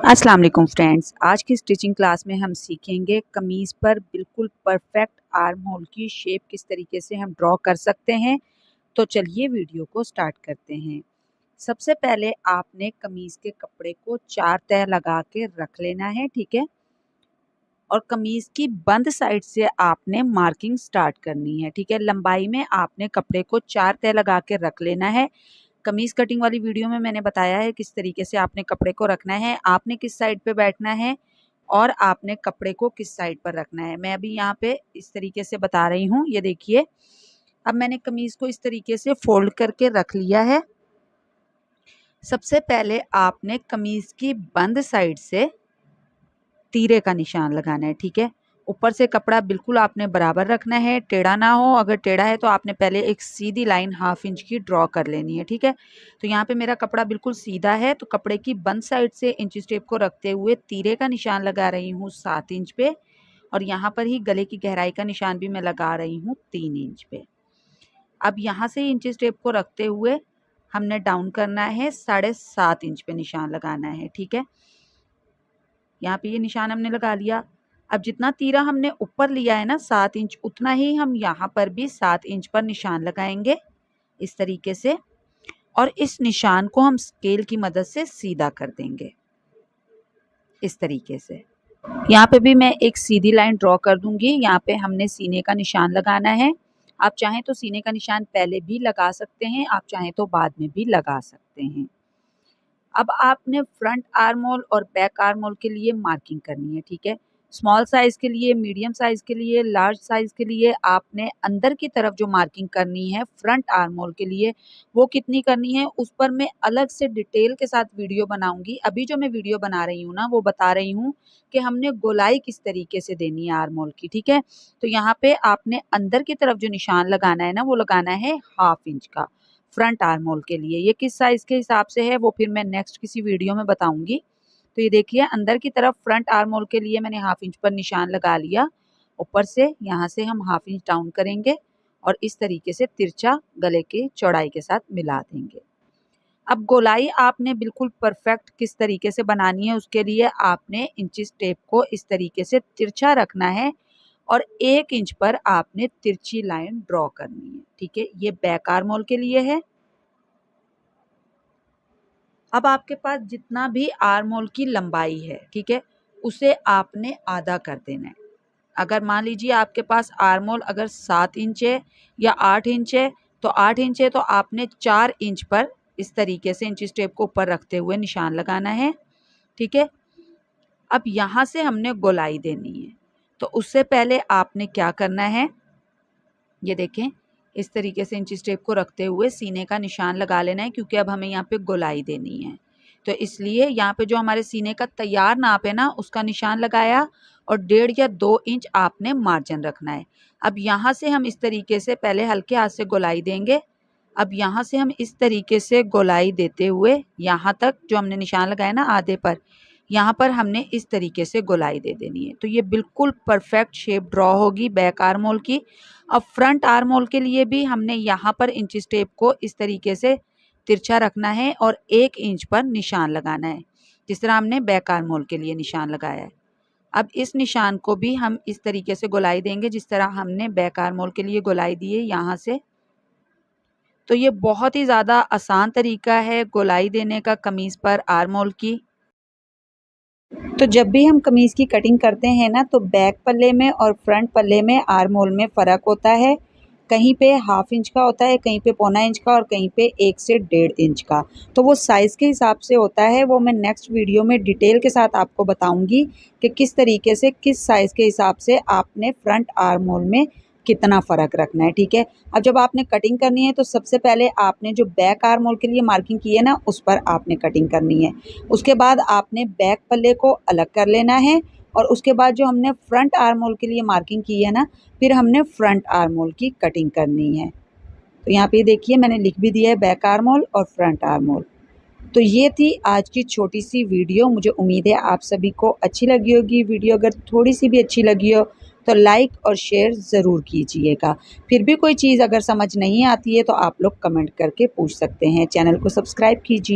अस्सलाम वालेकुम फ्रेंड्स, आज की स्टिचिंग क्लास में हम सीखेंगे कमीज़ पर बिल्कुल परफेक्ट आर्म होल की शेप किस तरीके से हम ड्रॉ कर सकते हैं। तो चलिए वीडियो को स्टार्ट करते हैं। सबसे पहले आपने कमीज़ के कपड़े को 4 तह लगा के रख लेना है, ठीक है। और कमीज़ की बंद साइड से आपने मार्किंग स्टार्ट करनी है, ठीक है। लंबाई में आपने कपड़े को 4 तह लगा के रख लेना है। कमीज़ कटिंग वाली वीडियो में मैंने बताया है किस तरीके से आपने कपड़े को रखना है, आपने किस साइड पे बैठना है और आपने कपड़े को किस साइड पर रखना है। मैं अभी यहाँ पे इस तरीके से बता रही हूँ, ये देखिए। अब मैंने कमीज़ को इस तरीके से फोल्ड करके रख लिया है। सबसे पहले आपने कमीज़ की बंद साइड से तीरे का निशान लगाना है, ठीक है। ऊपर से कपड़ा बिल्कुल आपने बराबर रखना है, टेढ़ा ना हो। अगर टेढ़ा है तो आपने पहले एक सीधी लाइन 1/2 इंच की ड्रॉ कर लेनी है, ठीक है। तो यहाँ पे मेरा कपड़ा बिल्कुल सीधा है, तो कपड़े की बंद साइड से इंची टेप को रखते हुए तीरे का निशान लगा रही हूँ 7 इंच पे, और यहाँ पर ही गले की गहराई का निशान भी मैं लगा रही हूँ 3 इंच पे। अब यहाँ से इंची टेप को रखते हुए हमने डाउन करना है, 7.5 इंच पे निशान लगाना है, ठीक है। यहाँ पे ये निशान हमने लगा लिया। अब जितना तीरा हमने ऊपर लिया है ना 7 इंच, उतना ही हम यहाँ पर भी 7 इंच पर निशान लगाएंगे इस तरीके से, और इस निशान को हम स्केल की मदद से सीधा कर देंगे इस तरीके से। यहाँ पे भी मैं एक सीधी लाइन ड्रॉ कर दूंगी। यहाँ पे हमने सीने का निशान लगाना है। आप चाहें तो सीने का निशान पहले भी लगा सकते हैं, आप चाहें तो बाद में भी लगा सकते हैं। अब आपने फ्रंट आर्म होल और बैक आर्म होल के लिए मार्किंग करनी है, ठीक है। स्मॉल साइज़ के लिए, मीडियम साइज़ के लिए, लार्ज साइज़ के लिए आपने अंदर की तरफ जो मार्किंग करनी है फ्रंट आर्म होल के लिए, वो कितनी करनी है उस पर मैं अलग से डिटेल के साथ वीडियो बनाऊंगी। अभी जो मैं वीडियो बना रही हूँ ना, वो बता रही हूँ कि हमने गोलाई किस तरीके से देनी है आर्म होल की, ठीक है। तो यहाँ पे आपने अंदर की तरफ जो निशान लगाना है ना, वो लगाना है 1/2 इंच का फ्रंट आर्म होल के लिए। ये किस साइज़ के हिसाब से है वो फिर मैं नेक्स्ट किसी वीडियो में बताऊंगी। तो ये देखिए, अंदर की तरफ फ्रंट आर्म होल के लिए मैंने 1/2 इंच पर निशान लगा लिया। ऊपर से यहाँ से हम 1/2 इंच डाउन करेंगे और इस तरीके से तिरछा गले के चौड़ाई के साथ मिला देंगे। अब गोलाई आपने बिल्कुल परफेक्ट किस तरीके से बनानी है, उसके लिए आपने इंचिस टेप को इस तरीके से तिरछा रखना है और 1 इंच पर आपने तिरछी लाइन ड्रॉ करनी है, ठीक है। ये बैक आर्म होल के लिए है। अब आपके पास जितना भी आर्म होल की लंबाई है, ठीक है, उसे आपने आधा कर देना है। अगर मान लीजिए आपके पास आर्म होल अगर 7 इंच है या 8 इंच है, तो 8 इंच है तो आपने 4 इंच पर इस तरीके से इंची टेप को ऊपर रखते हुए निशान लगाना है, ठीक है। अब यहाँ से हमने गोलाई देनी है, तो उससे पहले आपने क्या करना है, ये देखें, इस तरीके से इंची टेप को रखते हुए सीने का निशान लगा लेना है, क्योंकि अब हमें यहाँ पे गोलाई देनी है। तो इसलिए यहाँ पे जो हमारे सीने का तैयार नाप है ना, उसका निशान लगाया और 1.5 या 2 इंच आपने मार्जिन रखना है। अब यहाँ से हम इस तरीके से पहले हल्के हाथ से गोलाई देंगे। अब यहाँ से हम इस तरीके से गोलाई देते हुए यहाँ तक जो हमने निशान लगाया ना आधे पर, यहाँ पर हमने इस तरीके से गोलाई दे देनी है। तो ये बिल्कुल परफेक्ट शेप ड्रॉ होगी बैक आर्म होल की। अब फ्रंट आर्म होल के लिए भी हमने यहाँ पर इंची टेप को इस तरीके से तिरछा रखना है और 1 इंच पर निशान लगाना है, जिस तरह हमने बैक आर्म होल के लिए निशान लगाया है। अब इस निशान को भी हम इस तरीके से गोलाई देंगे जिस तरह हमने बैक आर्म होल के लिए गोलाई दी है यहाँ से। तो ये बहुत ही ज़्यादा आसान तरीका है गोलाई देने का कमीज़ पर आर्म होल की। तो जब भी हम कमीज़ की कटिंग करते हैं ना, तो बैक पल्ले में और फ्रंट पल्ले में आर्म होल में फ़र्क होता है। कहीं पे 1/2 इंच का होता है, कहीं पे 1/4 इंच का और कहीं पे 1 से 1.5 इंच का। तो वो साइज़ के हिसाब से होता है, वो मैं नेक्स्ट वीडियो में डिटेल के साथ आपको बताऊंगी कि किस तरीके से किस साइज़ के हिसाब से आपने फ्रंट आर्म होल में कितना फ़र्क रखना है, ठीक है। अब जब आपने कटिंग करनी है तो सबसे पहले आपने जो बैक आर्म होल के लिए मार्किंग की है ना, उस पर आपने कटिंग करनी है। उसके बाद आपने बैक पल्ले को अलग कर लेना है और उसके बाद जो हमने फ्रंट आर्म होल के लिए मार्किंग की है ना, फिर हमने फ्रंट आर्म होल की कटिंग करनी है। तो यहाँ पे देखिए मैंने लिख भी दिया है बैक आर्म होल और फ्रंट आर्म होल। तो ये थी आज की छोटी सी वीडियो। मुझे उम्मीद है आप सभी को अच्छी लगी होगी वीडियो। अगर थोड़ी सी भी अच्छी लगी हो तो लाइक और शेयर ज़रूर कीजिएगा। फिर भी कोई चीज़ अगर समझ नहीं आती है तो आप लोग कमेंट करके पूछ सकते हैं। चैनल को सब्सक्राइब कीजिए।